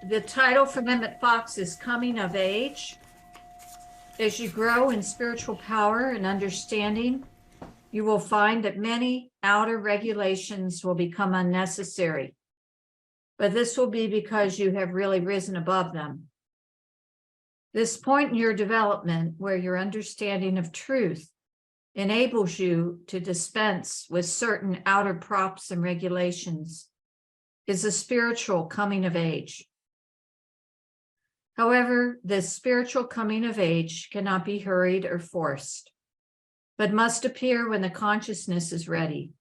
The title from Emmett Fox is Coming of Age. As you grow in spiritual power and understanding, you will find that many outer regulations will become unnecessary. But this will be because you have really risen above them. This point in your development, where your understanding of truth enables you to dispense with certain outer props and regulations, is a spiritual coming of age. However, this spiritual coming of age cannot be hurried or forced, but must appear when the consciousness is ready,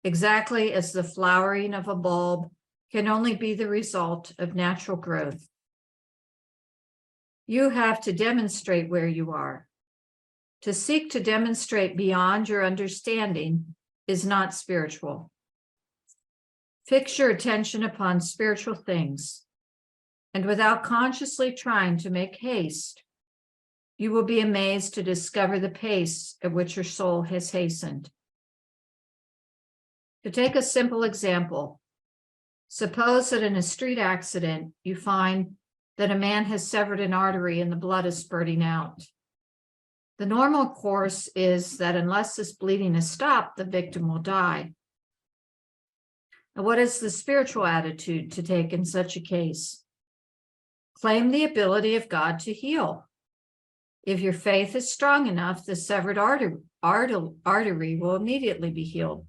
exactly as the flowering of a bulb can only be the result of natural growth. You have to demonstrate where you are. To seek to demonstrate beyond your understanding is not spiritual. Fix your attention upon spiritual things, and without consciously trying to make haste, you will be amazed to discover the pace at which your soul has hastened. To take a simple example, suppose that in a street accident, you find that a man has severed an artery and the blood is spurting out. The normal course is that unless this bleeding is stopped, the victim will die. Now, what is the spiritual attitude to take in such a case? Claim the ability of God to heal. If your faith is strong enough, the severed artery will immediately be healed.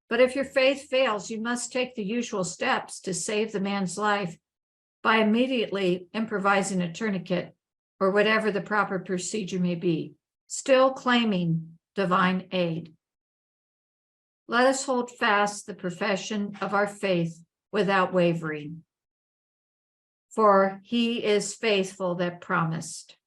But if your faith fails, you must take the usual steps to save the man's life by immediately improvising a tourniquet or whatever the proper procedure may be, still claiming divine aid. Let us hold fast the profession of our faith without wavering, for he is faithful that promised.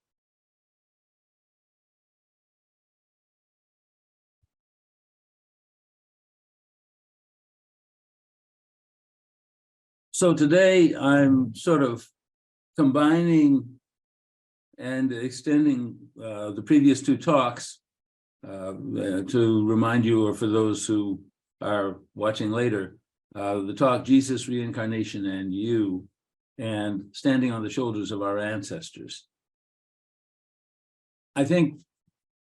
So today I'm sort of combining and extending the previous two talks to remind you, or for those who are watching later, the talk Jesus, Reincarnation, and You, and Standing on the Shoulders of Our Ancestors. I think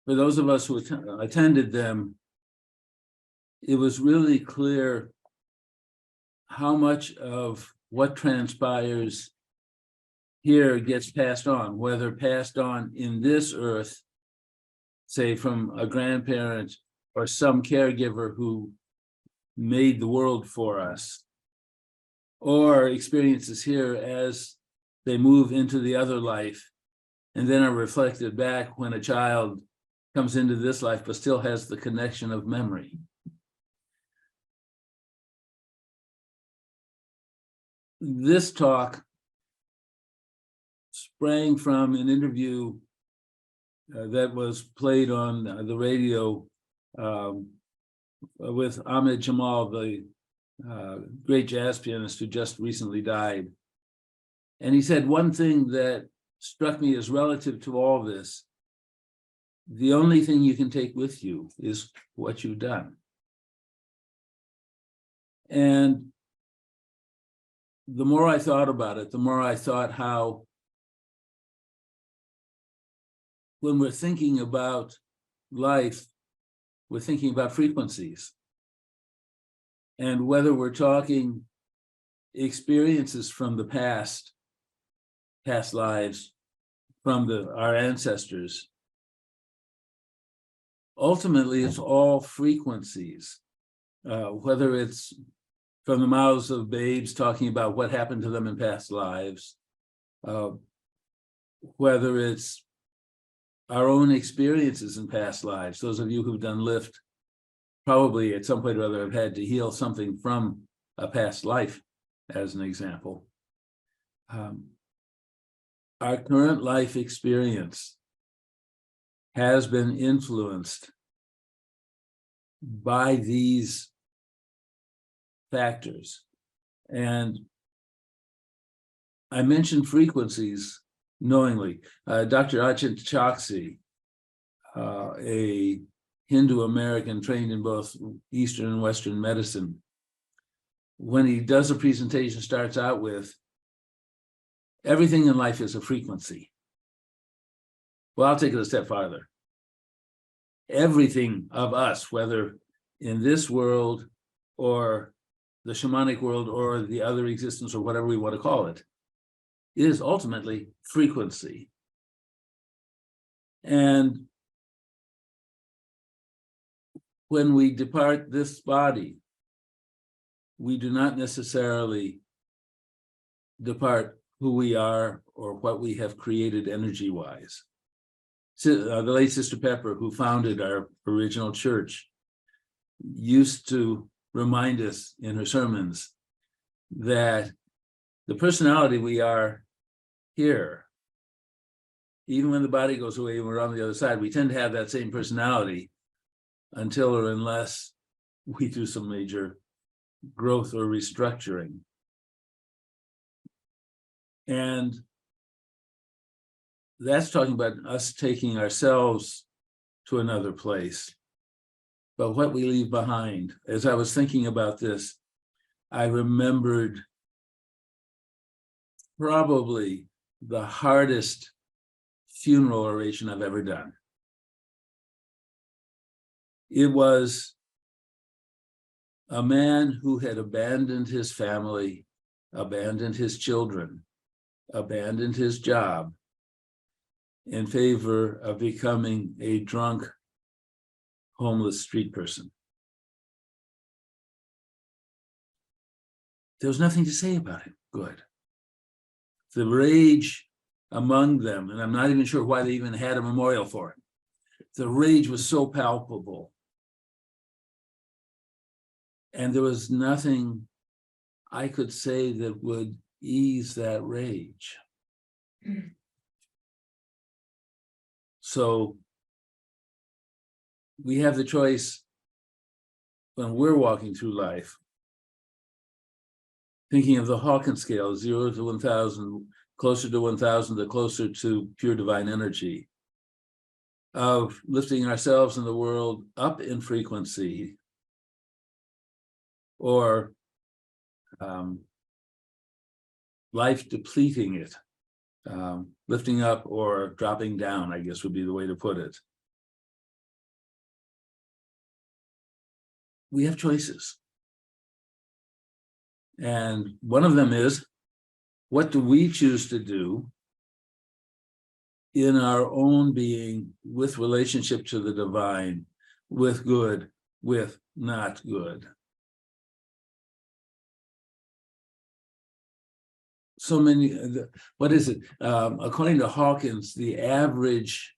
for those of us who attended them, it was really clear how much of what transpires here gets passed on, whether passed on in this earth, say from a grandparent or some caregiver who made the world for us, or experiences here as they move into the other life and then are reflected back when a child comes into this life but still has the connection of memory. This talk sprang from an interview that was played on the radio with Ahmed Jamal, the great jazz pianist who just recently died. And he said one thing that struck me as relative to all this: the only thing you can take with you is what you've done. And the more I thought about it, the more I thought how when we're thinking about life, we're thinking about frequencies. And whether we're talking experiences from the past lives, from our ancestors, ultimately it's all frequencies, whether it's from the mouths of babes talking about what happened to them in past lives, whether it's our own experiences in past lives. Those of you who've done lift probably at some point or other have had to heal something from a past life, as an example. Our current life experience has been influenced by these factors. And I mentioned frequencies knowingly. Dr. Ajit Chokshi, a Hindu American trained in both Eastern and Western medicine, when he does a presentation, starts out with, everything in life is a frequency. Well, I'll take it a step farther. Everything of us, whether in this world or the shamanic world or the other existence or whatever we want to call it, is ultimately frequency. And when we depart this body, we do not necessarily depart who we are or what we have created energy-wise. The late Sister Pepper, who founded our original church, used to remind us in her sermons that the personality we are here, even when the body goes away and we're on the other side, we tend to have that same personality until or unless we do some major growth or restructuring. And that's talking about us taking ourselves to another place. But what we leave behind, as I was thinking about this, I remembered probably the hardest funeral oration I've ever done. It was a man who had abandoned his family, abandoned his children, abandoned his job in favor of becoming a drunk, homeless street person. There was nothing to say about it good. The rage among them, and I'm not even sure why they even had a memorial for it. The rage was so palpable. And there was nothing I could say that would ease that rage. So we have the choice when we're walking through life, thinking of the Hawkins scale, 0 to 1,000, closer to 1,000, the closer to pure divine energy, of lifting ourselves and the world up in frequency, or life depleting it, lifting up or dropping down, I guess would be the way to put it. We have choices. And one of them is, what do we choose to do in our own being with relationship to the divine, with good, with not good? So many, what is it? According to Hawkins, the average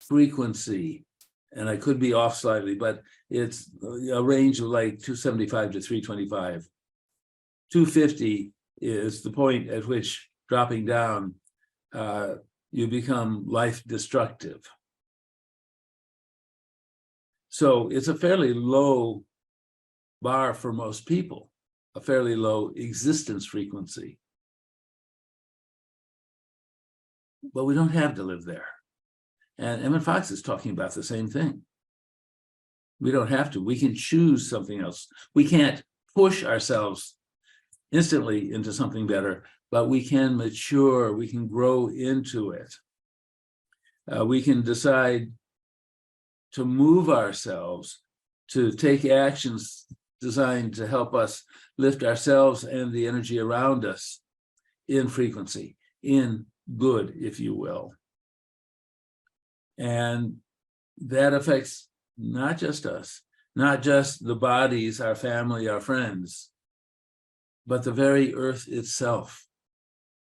frequency, and I could be off slightly, but it's a range of like 275 to 325. 250 is the point at which dropping down, you become life destructive. So it's a fairly low bar for most people, a fairly low existence frequency. But we don't have to live there. And Emmett Fox is talking about the same thing. We don't have to. We can choose something else. We can't push ourselves instantly into something better, but we can mature, we can grow into it. We can decide to move ourselves, to take actions designed to help us lift ourselves and the energy around us in frequency, in good, if you will. And that affects not just us, not just the bodies, our family, our friends, but the very earth itself,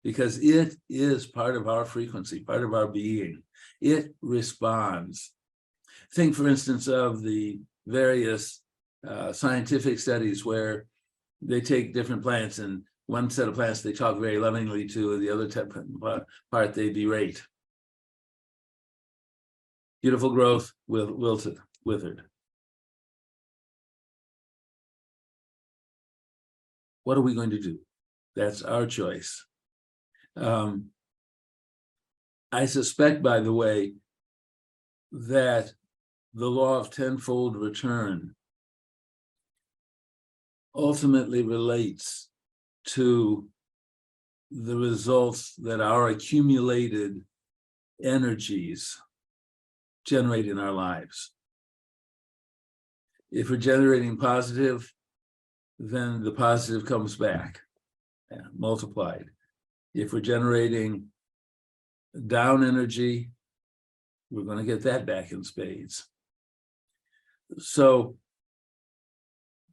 because it is part of our frequency, part of our being. It responds. Think, for instance, of the various scientific studies where they take different plants, and one set of plants they talk very lovingly to, and the other part they berate. Beautiful growth, wilted, withered. What are we going to do? That's our choice. I suspect, by the way, that the law of tenfold return ultimately relates to the results that our accumulated energies generate in our lives. If we're generating positive, then the positive comes back, multiplied. If we're generating down energy, we're going to get that back in spades. So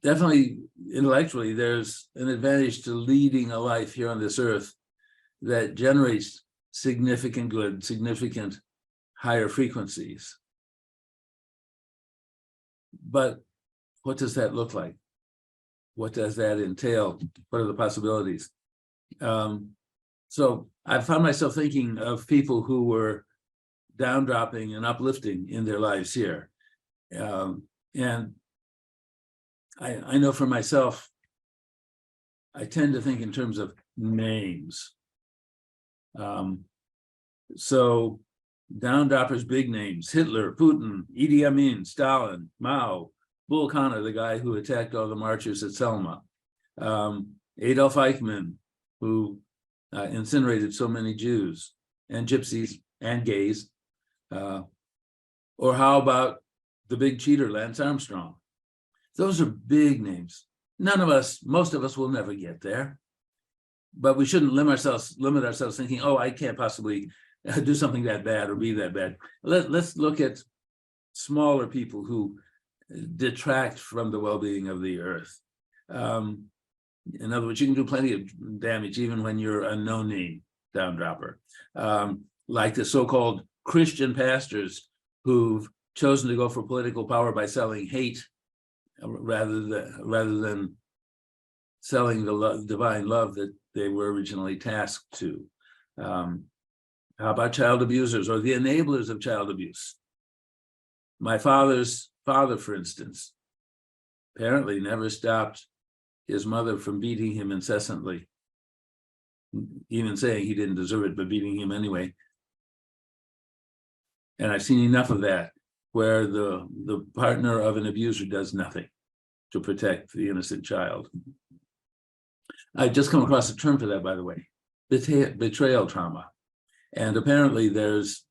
definitely intellectually, there's an advantage to leading a life here on this earth that generates significant good, significant higher frequencies. But what does that look like? What does that entail? What are the possibilities? So I found myself thinking of people who were down dropping and uplifting in their lives here. And I know for myself, I tend to think in terms of names. So down droppers, big names: Hitler, Putin, Idi Amin, Stalin, Mao, Bull Connor, the guy who attacked all the marchers at Selma, Adolf Eichmann, who incinerated so many Jews and gypsies and gays. Or how about the big cheater, Lance Armstrong? Those are big names. Most of us will never get there, but we shouldn't limit ourselves thinking, oh, I can't possibly do something that bad or be that bad. Let's look at smaller people who detract from the well-being of the earth. In other words, you can do plenty of damage even when you're a no-name down dropper. Like the so-called Christian pastors who've chosen to go for political power by selling hate rather than selling the divine love that they were originally tasked to. How about child abusers or the enablers of child abuse? My father's father, for instance, apparently never stopped his mother from beating him incessantly, even saying he didn't deserve it, but beating him anyway. And I've seen enough of that, where the partner of an abuser does nothing to protect the innocent child. I've just come across a term for that, by the way, betrayal trauma. And apparently there's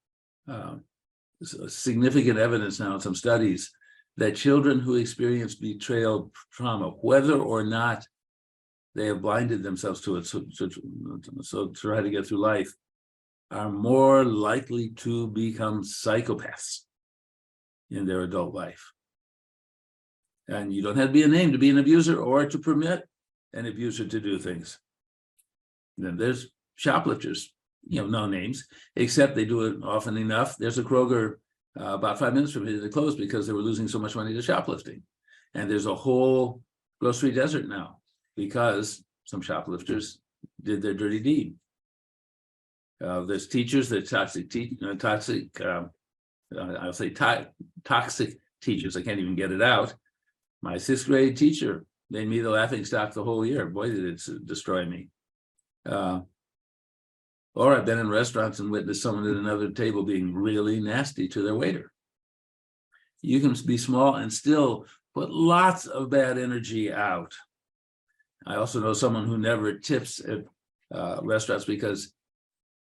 significant evidence now in some studies that children who experience betrayal trauma, whether or not they have blinded themselves to it, so try to get through life, are more likely to become psychopaths in their adult life. And you don't have to be a name to be an abuser or to permit an abuser to do things. Then there's shoplifters, no names, except they do it often enough. There's a Kroger about 5 minutes from here that closed because they were losing so much money to shoplifting. And there's a whole grocery desert now because some shoplifters did their dirty deed. There's teachers that toxic teachers. I can't even get it out. My 6th grade teacher made me the laughing stock the whole year. Boy, did it destroy me. Or I've been in restaurants and witnessed someone at another table being really nasty to their waiter. You can be small and still put lots of bad energy out. I also know someone who never tips at restaurants because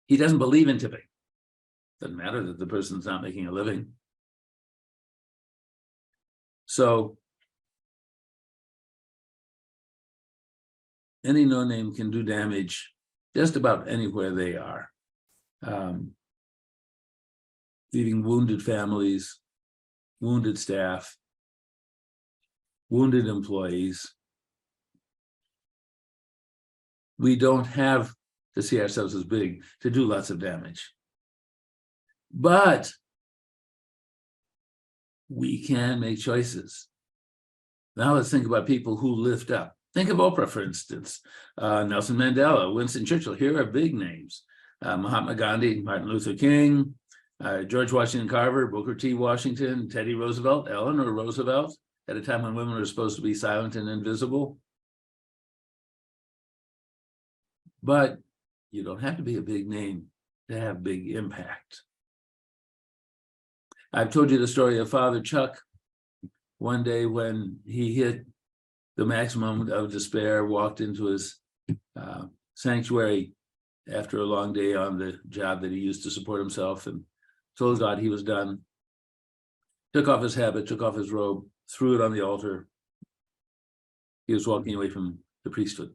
he doesn't believe in tipping. Doesn't matter that the person's not making a living. So any no-name can do damage just about anywhere they are. Leaving wounded families, wounded staff, wounded employees. We don't have to see ourselves as big to do lots of damage. But we can make choices. Now let's think about people who lift up. Think of Oprah, for instance, Nelson Mandela, Winston Churchill. Here are big names. Mahatma Gandhi, Martin Luther King, George Washington Carver, Booker T. Washington, Teddy Roosevelt, Eleanor Roosevelt, at a time when women were supposed to be silent and invisible. But you don't have to be a big name to have big impact. I've told you the story of Father Chuck. One day when he hit the maximum of despair, walked into his sanctuary after a long day on the job that he used to support himself, and told God he was done. Took off his habit, took off his robe, threw it on the altar. He was walking away from the priesthood.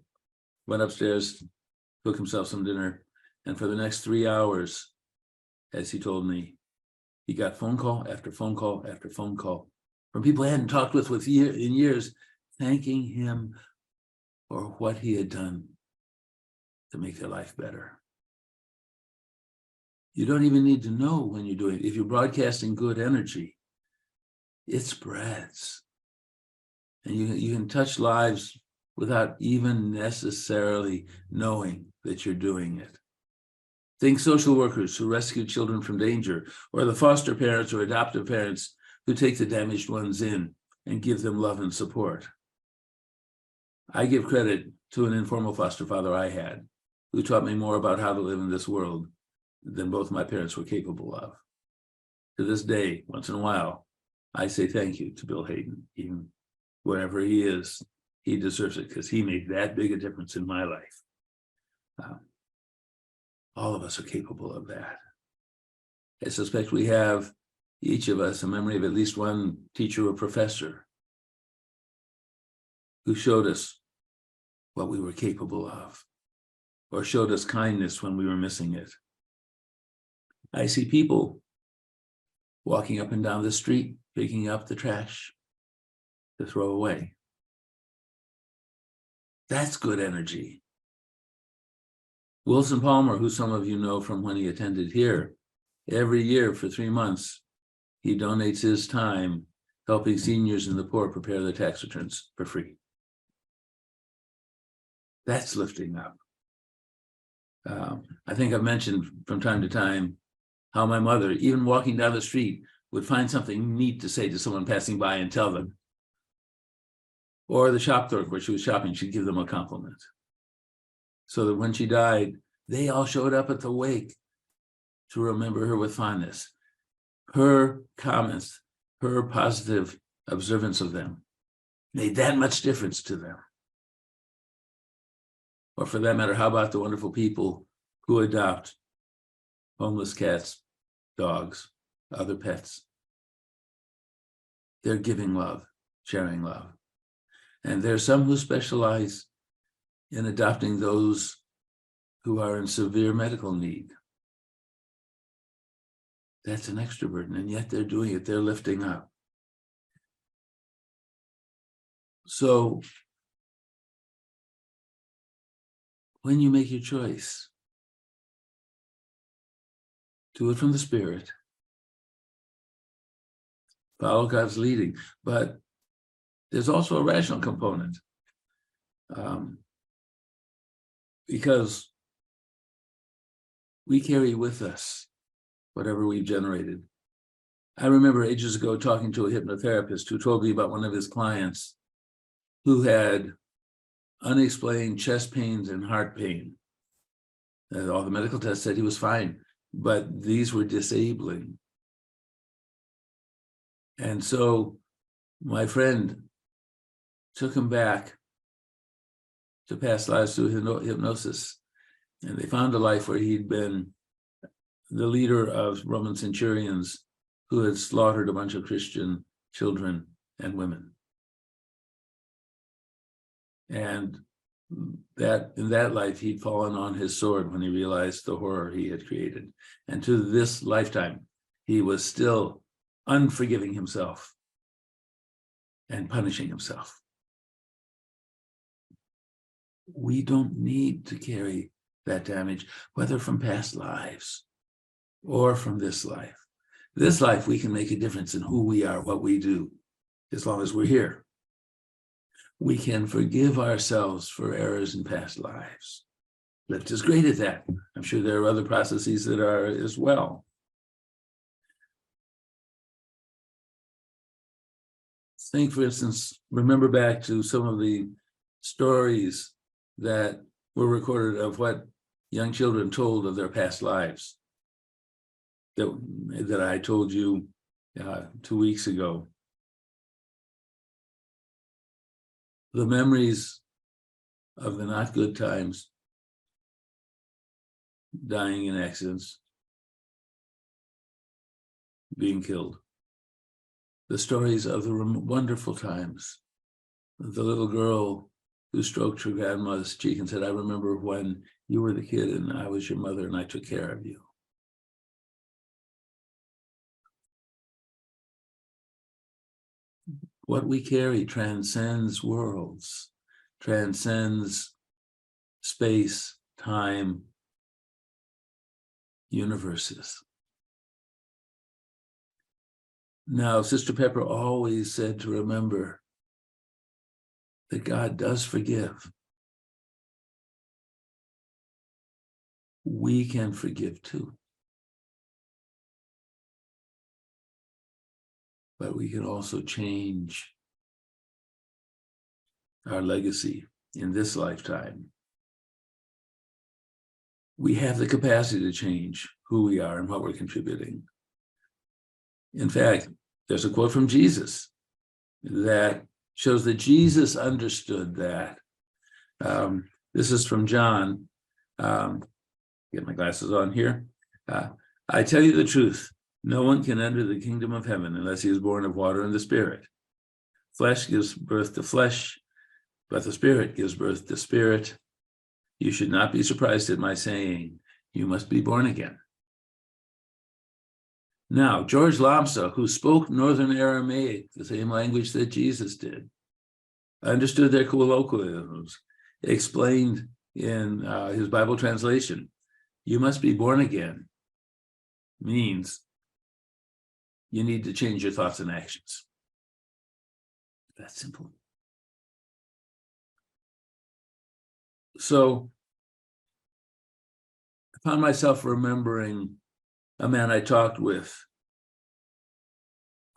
Went upstairs, took himself some dinner, and for the next 3 hours, as he told me, he got phone call after phone call after phone call from people he hadn't talked with in years, thanking him for what he had done to make their life better. You don't even need to know when you're doing it. If you're broadcasting good energy, it spreads. And you can touch lives without even necessarily knowing that you're doing it. Think social workers who rescue children from danger, or the foster parents or adoptive parents who take the damaged ones in and give them love and support. I give credit to an informal foster father I had, who taught me more about how to live in this world than both my parents were capable of. To this day, once in a while, I say thank you to Bill Hayden, even wherever he is. He deserves it because he made that big a difference in my life. All of us are capable of that. I suspect we have, each of us, a memory of at least one teacher or professor who showed us what we were capable of, or showed us kindness when we were missing it. I see people walking up and down the street, picking up the trash to throw away. That's good energy. Wilson Palmer, who some of you know from when he attended here, every year for 3 months, he donates his time helping seniors and the poor prepare their tax returns for free. That's lifting up. I think I've mentioned from time to time how my mother, even walking down the street, would find something neat to say to someone passing by and tell them. Or the shop clerk where she was shopping, she'd give them a compliment. So that when she died, they all showed up at the wake to remember her with fondness. Her comments, her positive observance of them made that much difference to them. Or for that matter, how about the wonderful people who adopt homeless cats, dogs, other pets? They're giving love, sharing love. And there are some who specialize in adopting those who are in severe medical need. That's an extra burden, and yet they're doing it, they're lifting up. So when you make your choice, do it from the Spirit. Follow God's leading. But there's also a rational component. Because we carry with us whatever we've generated. I remember ages ago talking to a hypnotherapist who told me about one of his clients who had unexplained chest pains and heart pain. All the medical tests said he was fine, but these were disabling. And so my friend took him back to past lives through hypnosis. And they found a life where he'd been the leader of Roman centurions who had slaughtered a bunch of Christian children and women. And that in that life, he'd fallen on his sword when he realized the horror he had created. And to this lifetime, he was still unforgiving himself and punishing himself. We don't need to carry that damage, whether from past lives or from this life. This life, we can make a difference in who we are, what we do, as long as we're here. We can forgive ourselves for errors in past lives. Lift is great at that. I'm sure there are other processes that are as well. Think, for instance, remember back to some of the stories that were recorded of what young children told of their past lives that I told you 2 weeks ago. The memories of the not good times, dying in accidents, being killed. The stories of the wonderful times. The little girl who stroked her grandmother's cheek and said, I remember when you were the kid and I was your mother and I took care of you. What we carry transcends worlds, transcends space, time, universes. Now, Sister Pepper always said to remember that God does forgive. We can forgive too. But we can also change our legacy in this lifetime. We have the capacity to change who we are and what we're contributing. In fact, there's a quote from Jesus that shows that Jesus understood that. This is from John. Get my glasses on here. I tell you the truth, no one can enter the kingdom of heaven unless he is born of water and the Spirit. Flesh gives birth to flesh, but the Spirit gives birth to spirit. You should not be surprised at my saying, you must be born again. Now, George Lamsa, who spoke Northern Aramaic, the same language that Jesus did, understood their colloquialisms, explained in his Bible translation, you must be born again, means you need to change your thoughts and actions. That's simple. So I found myself remembering a man I talked with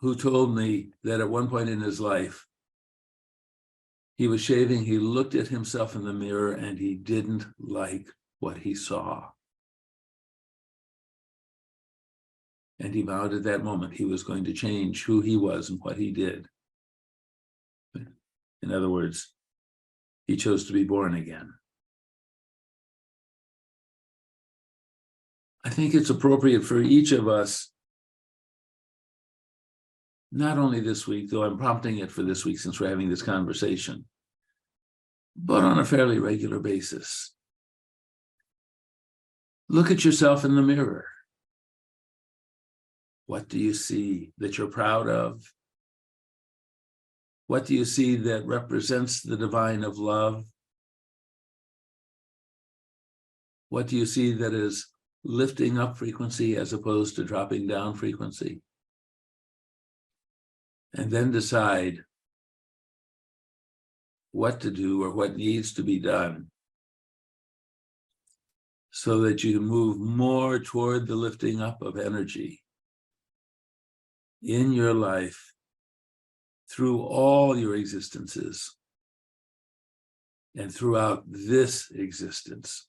who told me that at one point in his life, he was shaving, he looked at himself in the mirror, and he didn't like what he saw. And he vowed at that moment he was going to change who he was and what he did. In other words, he chose to be born again. I think it's appropriate for each of us, not only this week, though I'm prompting it for this week since we're having this conversation, but on a fairly regular basis. Look at yourself in the mirror. What do you see that you're proud of? What do you see that represents the divine of love? What do you see that is lifting up frequency as opposed to dropping down frequency? And then decide what to do or what needs to be done so that you move more toward the lifting up of energy in your life through all your existences and throughout this existence.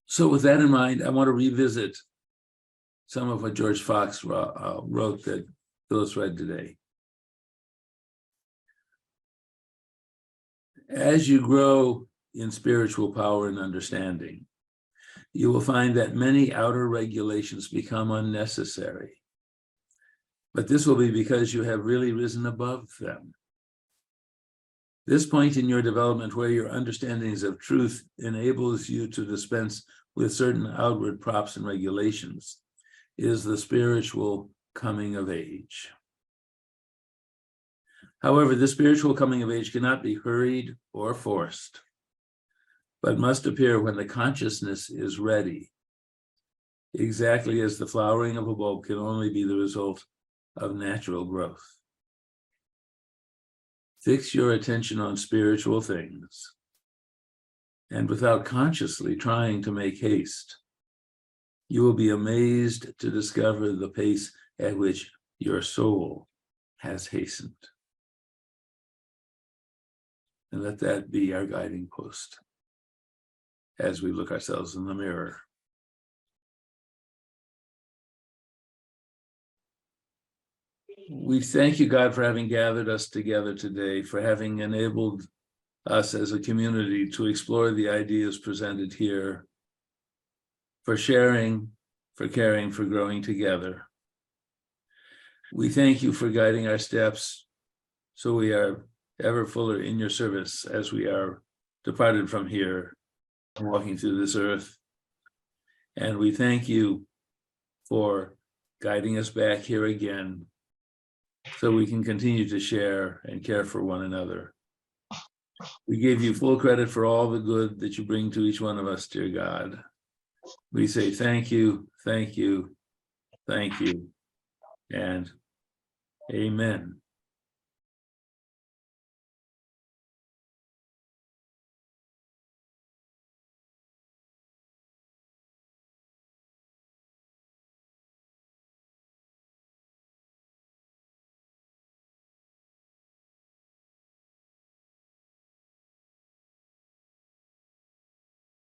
So with that in mind, I want to revisit some of what George Fox wrote that Phyllis read today. As you grow in spiritual power and understanding, you will find that many outer regulations become unnecessary. But this will be because you have really risen above them. This point in your development where your understandings of truth enables you to dispense with certain outward props and regulations is the spiritual coming of age. However, the spiritual coming of age cannot be hurried or forced, but must appear when the consciousness is ready, exactly as the flowering of a bulb can only be the result of natural growth. Fix your attention on spiritual things, and without consciously trying to make haste, you will be amazed to discover the pace at which your soul has hastened. And let that be our guiding post as we look ourselves in the mirror. We thank you, God, for having gathered us together today, for having enabled us as a community to explore the ideas presented here, for sharing, for caring, for growing together. We thank you for guiding our steps so we are ever fuller in your service as we are departed from here, walking through this earth. And we thank you for guiding us back here again so we can continue to share and care for one another. We give you full credit for all the good that you bring to each one of us, dear God. We say thank you, thank you, thank you, and amen.